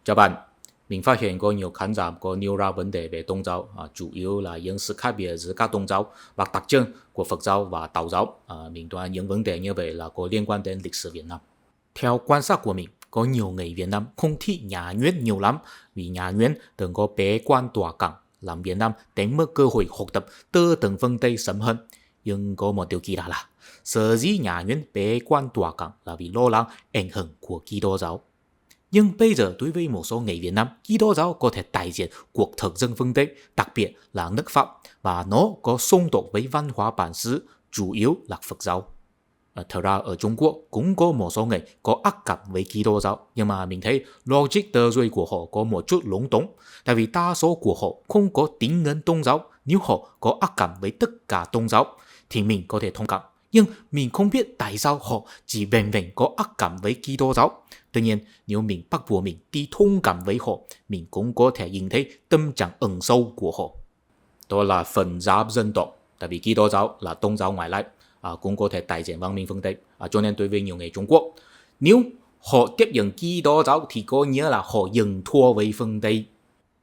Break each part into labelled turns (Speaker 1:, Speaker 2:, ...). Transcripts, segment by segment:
Speaker 1: Chào bạn, mình phát hiện có nhiều khán giả có nêu ra vấn đề về tôn giáo, chủ yếu là những sự khác biệt giữa các tôn giáo và đặc trưng của Phật giáo và Đạo giáo. Mình đoán những vấn đề như vậy là có liên quan đến lịch sử Việt Nam. Theo quan sát của mình, có nhiều người Việt Nam không thích nhà Nguyễn nhiều lắm vì nhà Nguyễn từng có bế quan tỏa cảng làm Việt Nam đánh mất cơ hội học tập từ từng phương Tây sớm hơn. Nhưng có một điều kỳ lạ là sở dĩ nhà Nguyễn bế quan tỏa cảng là vì lo lắng ảnh hưởng của Kitô giáo. Nhưng bây giờ đối với một số người Việt Nam, Kitô giáo có thể đại diện cuộc thực dân phương Tây, đặc biệt là nước Pháp, và nó có xung đột với văn hóa bản xứ, chủ yếu là Phật giáo. Thật ra ở Trung Quốc cũng có một số người có ác cảm với Kitô giáo, nhưng mà mình thấy logic tư duy của họ có một chút lúng túng, tại vì đa số của họ không có tín ngưỡng tôn giáo. Nếu họ có ác cảm với tất cả tôn giáo thì mình có thể thông cảm, nhưng mình không biết tại sao họ chỉ vẹn vẹn có ác cảm với Kitô giáo. Tuy nhiên, nếu mình bắt buộc mình đi thông cảm với họ, mình cũng có thể nhìn thấy tâm trạng ẩn sâu của họ. Đó là phần giáp dân tộc, tại vì Kitô giáo là tôn giáo ngoại lai, cũng có thể đại diện văn minh phương Tây. Cho nên đối với nhiều người Trung Quốc, nếu họ tiếp nhận Kitô giáo thì có nghĩa là họ dừng thua với phương Tây.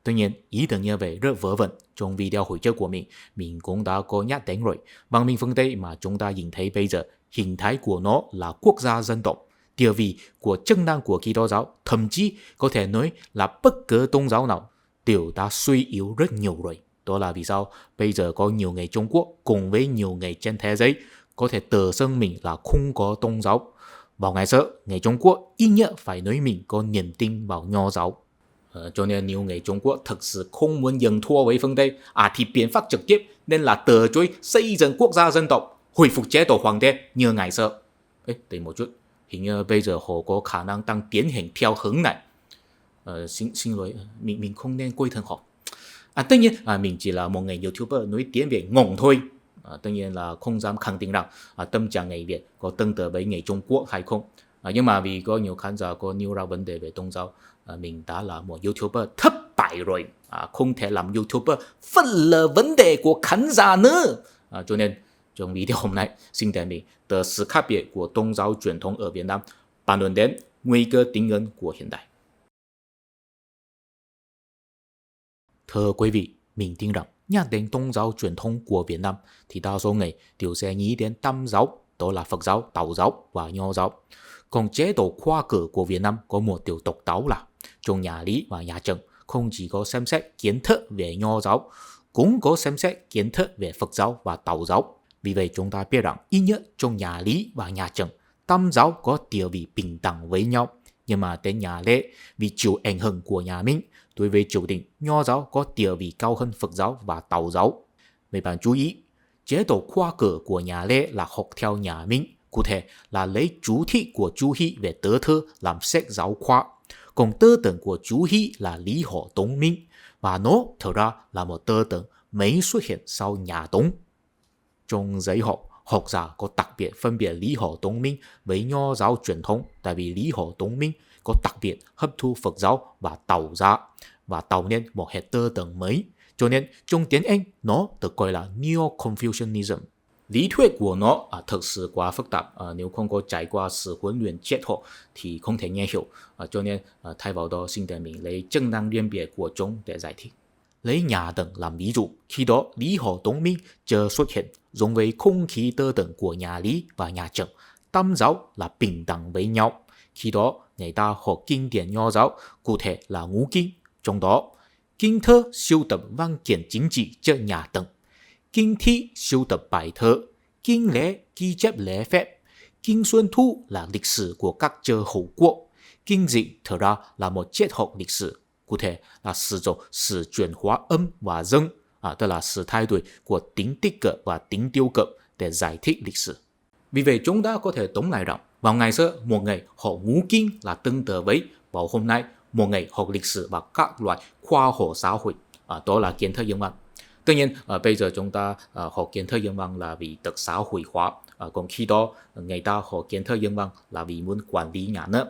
Speaker 1: Tuy nhiên, ý tưởng như vậy rất vớ vẩn. Trong video hồi trước của mình cũng đã có nhắc đến rồi. Văn minh phương Tây mà chúng ta nhìn thấy bây giờ, hình thái của nó là quốc gia dân tộc. Địa vị của chức năng của Kitô giáo, thậm chí có thể nói là bất cứ tôn giáo nào đều đã suy yếu rất nhiều rồi. Đó là vì sao bây giờ có nhiều người Trung Quốc cùng với nhiều người trên thế giới có thể tự xưng mình là không có tôn giáo. Vào ngày xưa, người Trung Quốc ít nhất phải nói mình có niềm tin vào Nho giáo. Cho nên nhiều người Trung Quốc thực sự không muốn dần thua với phương Tây thì biện pháp trực tiếp nên là từ chối xây dựng quốc gia dân tộc, hồi phục chế độ hoàng đế như ngày xưa. Đợi một chút, hình như bây giờ họ có khả năng đang tiến hành theo hướng này. Xin lỗi, mình không nên coi thường họ. Tất nhiên mình chỉ là một người YouTuber nói tiếng Việt ngọng thôi. Tất nhiên là không dám khẳng định rằng tâm trạng người Việt có tương tự với người Trung Quốc hay không. Nhưng mà vì có nhiều khán giả có nêu ra vấn đề về tôn giáo, mình đã là một YouTuber thất bại rồi, không thể làm YouTuber phân lờ vấn đề của khán giả nữa. Cho nên trong video hôm nay, xin đề nghị từ sự khác biệt của tôn giáo truyền thống ở Việt Nam bàn luận đến nguy cơ tín ngưỡng của hiện đại. Thưa quý vị, mình tin rằng nhắc đến tôn giáo truyền thống của Việt Nam thì đa số người đều sẽ nghĩ đến tam giáo, đó là Phật giáo, Đạo giáo và Nho giáo. Còn chế độ khoa cử của Việt Nam có một điều độc đáo là trong nhà Lý và nhà Trần không chỉ có xem xét kiến thức về Nho giáo, cũng có xem xét kiến thức về Phật giáo và Đạo giáo. Vì vậy chúng ta biết rằng ít nhất trong nhà Lý và nhà Trần, tam giáo có địa vị bình đẳng với nhau. Nhưng mà đến nhà Lê, vì chịu ảnh hưởng của nhà Minh, đối với triều đình, Nho giáo có địa vị cao hơn Phật giáo và Đạo giáo. Mấy bạn chú ý, chế độ khoa cử của nhà Lê là học theo nhà Minh, cụ thể là lấy chú thị của chú Hy về tớ thơ làm sách giáo khoa. Còn tư tưởng của chú Hy là lý họ Tống Minh, và nó thực ra là một tư tưởng mới xuất hiện sau nhà Tống. Trong giấy học giả có đặc biệt phân biệt lý họ Tống Minh với Nho giáo truyền thống, tại vì lý họ Tống Minh có đặc biệt hấp thu Phật giáo và Đạo giáo và tạo nên một hệ tư tưởng mới. Cho nên trong tiếng Anh nó được gọi là Neo-Confucianism. Lý thuyết của nó thực sự quá phức tạp, nếu không có trải qua sự huấn luyện triết học thì không thể nghe hiểu. Cho nên thay vào đó xin đề mình lấy chức năng riêng biệt của chúng để giải thích. Lấy nhà Tần làm ví dụ, khi đó lý họ Tống Minh chưa xuất hiện, giống với không khí tư tưởng của nhà Lý và nhà Trần. Tam giáo là bình đẳng với nhau. Khi đó người ta học kinh điển Nho giáo, cụ thể là ngũ kinh. Trong đó, kinh thơ siêu tập văn kiện chính trị cho nhà Tần, kinh thi siêu tập bài thơ, kinh lễ ghi chép lễ phép, kinh xuân thu là lịch sử của các chư hầu quốc, kinh dị thực ra là một triết học lịch sử, cụ thể là sử dụng sự chuyển hóa âm và dâng, tức là sự thay đổi của tính tích cực và tính tiêu cực để giải thích lịch sử. Vì vậy chúng ta có thể tóm lại rằng vào ngày xưa một ngày học ngũ kinh là tương tự với vào hôm nay một ngày học lịch sử và các loại khoa học xã hội, đó là kiến thức dân văn. Tuy nhiên bây giờ chúng ta học kiến thức dân văn là vì được xã hội hóa, còn khi đó người ta học kiến thức dân văn là vì muốn quản lý nhà nước.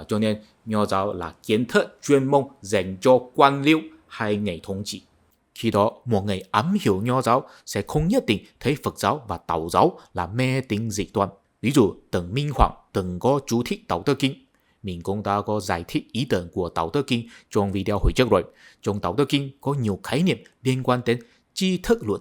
Speaker 1: Cho nên Nho giáo là kiến thức chuyên môn dành cho quan liêu hay người thống trị. Khi đó một người ám hiểu Nho giáo sẽ không nhất định thấy Phật giáo và Đạo giáo là mê tín dị đoan. Ví dụ Tần Minh Hoàng từng có chú thích Đạo Đức Kinh. mình cũng đã có giải thích ý tưởng của Đạo Đức Kinh trong video hồi trước rồi. Trong Đạo Đức Kinh có nhiều khái niệm liên quan đến tri thức luận